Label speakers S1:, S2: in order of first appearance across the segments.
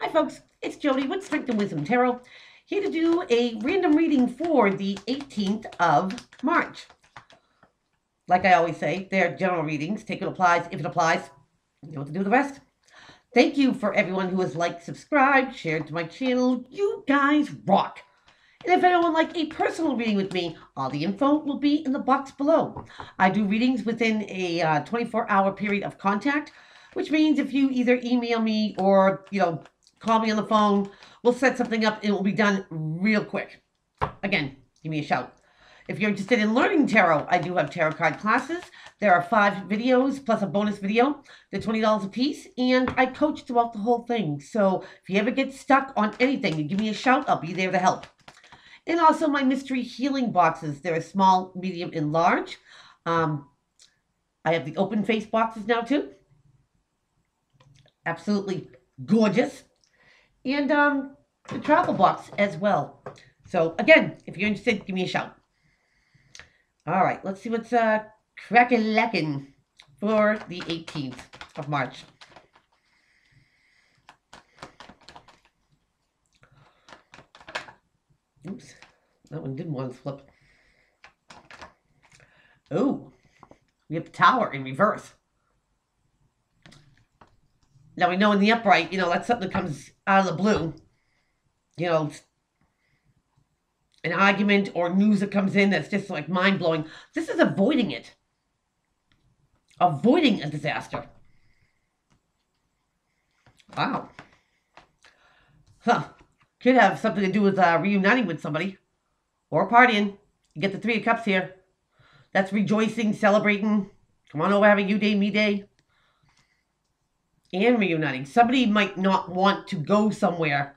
S1: Hi folks, it's Jody with Strength and Wisdom Tarot, here to do a random reading for the 18th of March. Like I always say, they're general readings. Take what applies. If it applies, you know what to do with the rest. Thank you for everyone who has liked, subscribed, shared to my channel. You guys rock. And if anyone would like a personal reading with me, all the info will be in the box below. I do readings within a 24-hour period of contact, which means if you either email me or, call me on the phone, we'll set something up and it will be done real quick. Again, give me a shout. If you're interested in learning tarot, I do have tarot card classes. There are 5 videos plus a bonus video. They're $20 a piece, and I coach throughout the whole thing. So if you ever get stuck on anything, you give me a shout. I'll be there to help. And also my mystery healing boxes. They're small, medium, and large. I have the open face boxes now too. Absolutely gorgeous. And the travel box as well. So again, if you're interested, give me a shout. All right, let's see what's crack-a-lackin' for the 18th of March. Oops, that one didn't want to flip. Oh, we have the Tower in reverse. Now we know in the upright, that's something that comes out of the blue. An argument or news that comes in that's just like mind-blowing. This is avoiding it. Avoiding a disaster. Wow. Huh. Could have something to do with reuniting with somebody. Or partying. You get the 3 of Cups here. That's rejoicing, celebrating. Come on over, have a you day, me day. And reuniting. Somebody might not want to go somewhere.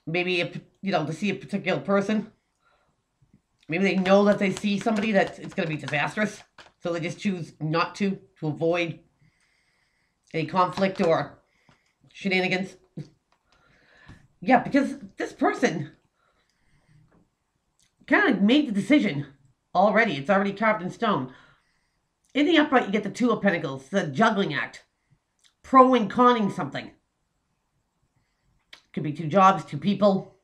S1: Maybe, to see a particular person. Maybe they know that they see somebody that it's going to be disastrous. So they just choose not to avoid any conflict or shenanigans. Yeah, because this person kind of made the decision already. It's already carved in stone. In the upright, you get the 2 of Pentacles, the juggling act. Pro and conning something. Could be 2 jobs, 2 people.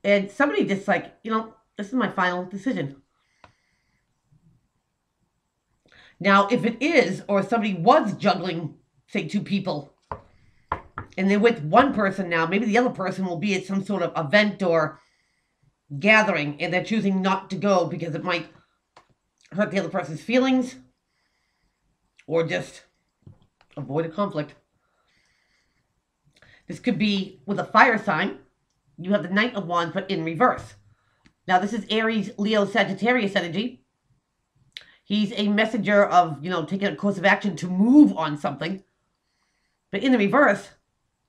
S1: And somebody just like, this is my final decision. Now, if it is, or somebody was juggling, say, 2 people, and they're with one person now, maybe the other person will be at some sort of event or gathering, and they're choosing not to go because it might hurt the other person's feelings, or just avoid a conflict. This could be with a fire sign. You have the Knight of Wands, but in reverse. Now, this is Aries, Leo, Sagittarius energy. He's a messenger of, taking a course of action to move on something. But in the reverse,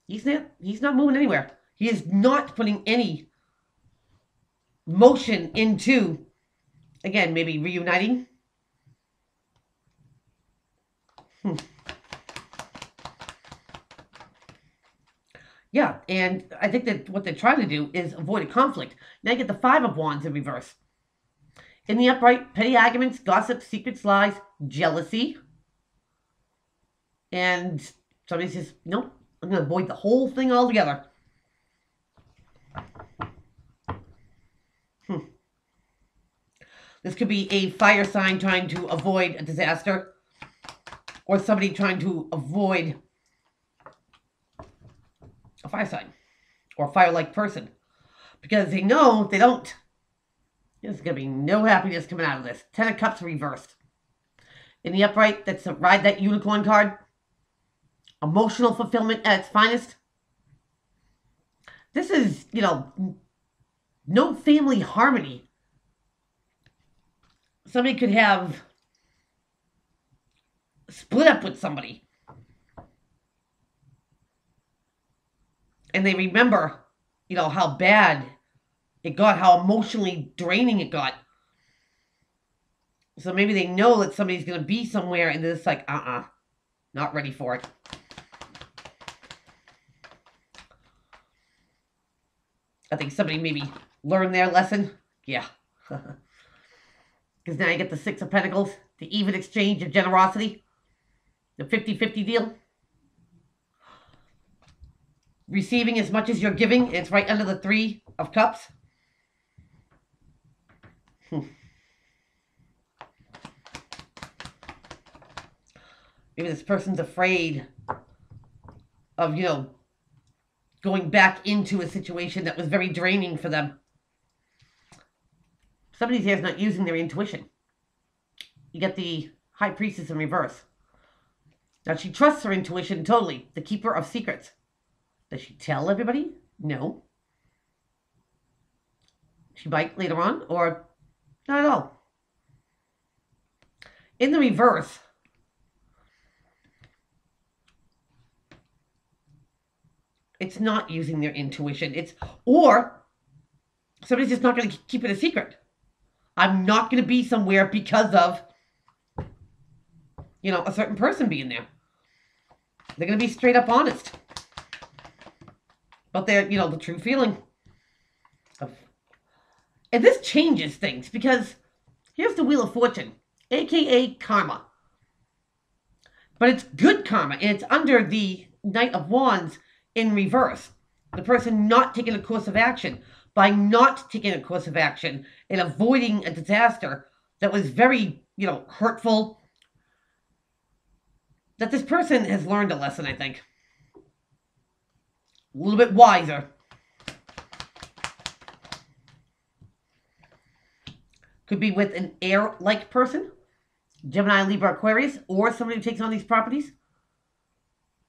S1: he's not moving anywhere. He is not putting any motion into, again, maybe reuniting. Yeah, and I think that what they're trying to do is avoid a conflict. Now you get the 5 of Wands in reverse. In the upright, petty arguments, gossip, secrets, lies, jealousy. And somebody says, nope, I'm going to avoid the whole thing altogether. This could be a fire sign trying to avoid a disaster. Or somebody trying to avoid a fire sign. Or a fire-like person. Because they know if they don't, there's going to be no happiness coming out of this. 10 of Cups reversed. In the upright, that's a Ride That Unicorn card. Emotional fulfillment at its finest. This is, no family harmony. Somebody could have split up with somebody. And they remember, how bad it got, how emotionally draining it got. So maybe they know that somebody's going to be somewhere and they're just like, not ready for it. I think somebody maybe learned their lesson. Yeah. Because now you get the 6 of Pentacles, the even exchange of generosity, the 50-50 deal. receiving as much as you're giving. It's right under the Three of Cups. Maybe this person's afraid of, going back into a situation that was very draining for them. Somebody here is not using their intuition. You get the High Priestess in reverse. Now, she trusts her intuition totally. The Keeper of Secrets. Does she tell everybody? No. She might later on, or not at all. In the reverse, it's not using their intuition. Or somebody's just not going to keep it a secret. I'm not going to be somewhere because of, a certain person being there. They're going to be straight up honest about their, the true feeling. And this changes things because here's the Wheel of Fortune, aka karma. But it's good karma, and it's under the Knight of Wands in reverse. The person not taking a course of action. By not taking a course of action and avoiding a disaster that was very, hurtful, that this person has learned a lesson, I think. A little bit wiser. Could be with an air-like person, Gemini, Libra, Aquarius, or somebody who takes on these properties.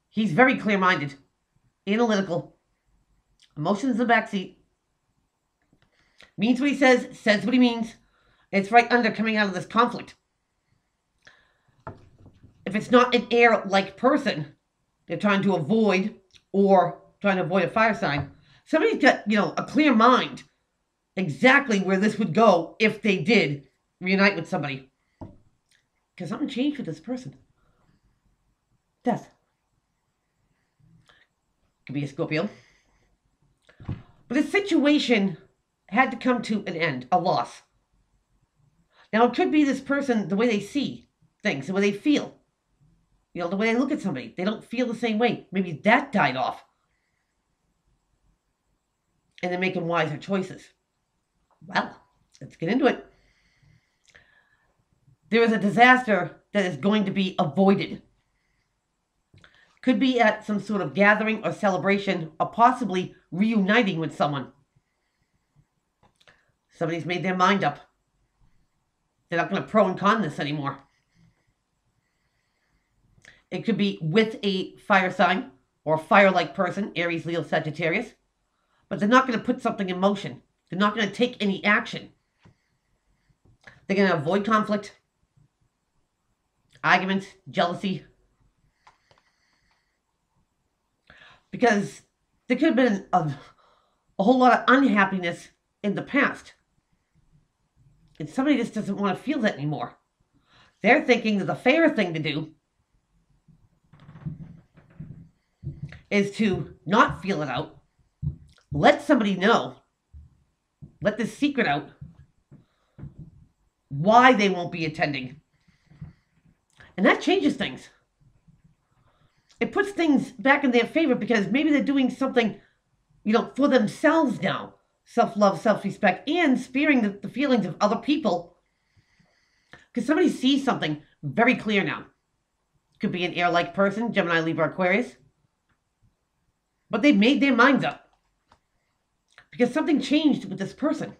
S1: He's very clear-minded, analytical, emotions in the backseat, means what he says what he means. It's right under coming out of this conflict. If it's not an air-like person, they're trying to avoid or trying to avoid a fire sign. Somebody's got, a clear mind exactly where this would go if they did reunite with somebody. Because something changed with this person. Death. Could be a Scorpio. But the situation had to come to an end, a loss. Now, it could be this person, the way they see things, the way they feel. The way they look at somebody. They don't feel the same way. Maybe that died off. And they're making wiser choices. Well, let's get into it. There is a disaster that is going to be avoided. Could be at some sort of gathering or celebration, or possibly reuniting with someone. Somebody's made their mind up. They're not going to pro and con this anymore. It could be with a fire sign or fire-like person, Aries, Leo, Sagittarius. But they're not going to put something in motion. They're not going to take any action. They're going to avoid conflict, arguments, jealousy. Because there could have been a whole lot of unhappiness in the past. And somebody just doesn't want to feel that anymore. They're thinking that the fair thing to do is to not feel it out. Let somebody know. Let this secret out. Why they won't be attending. And that changes things. It puts things back in their favor because maybe they're doing something, for themselves now. Self-love, self-respect, and sparing the feelings of other people. Because somebody sees something very clear now. Could be an air-like person, Gemini, Libra, Aquarius. But they've made their minds up. Because something changed with this person.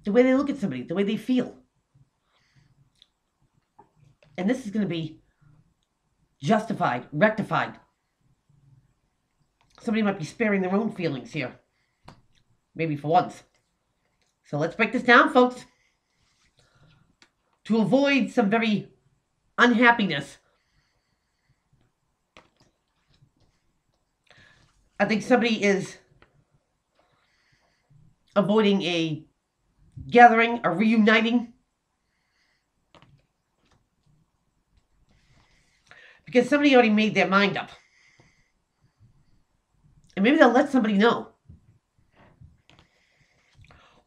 S1: The way they look at somebody, the way they feel. And this is going to be justified, rectified. Somebody might be sparing their own feelings here. Maybe for once. So let's break this down, folks. To avoid some very unhappiness. I think somebody is avoiding a gathering, a reuniting. Because somebody already made their mind up. And maybe they'll let somebody know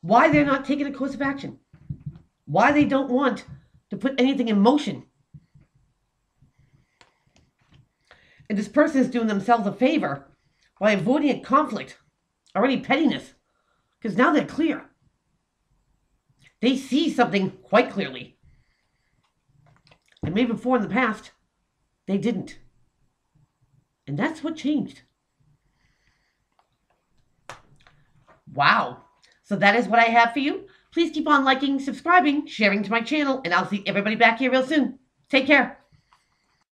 S1: why they're not taking a course of action. Why they don't want to put anything in motion. And this person is doing themselves a favor by avoiding a conflict or any pettiness, because now they're clear. They see something quite clearly. And maybe before in the past, they didn't. And that's what changed. Wow. So that is what I have for you. Please keep on liking, subscribing, sharing to my channel, and I'll see everybody back here real soon. Take care.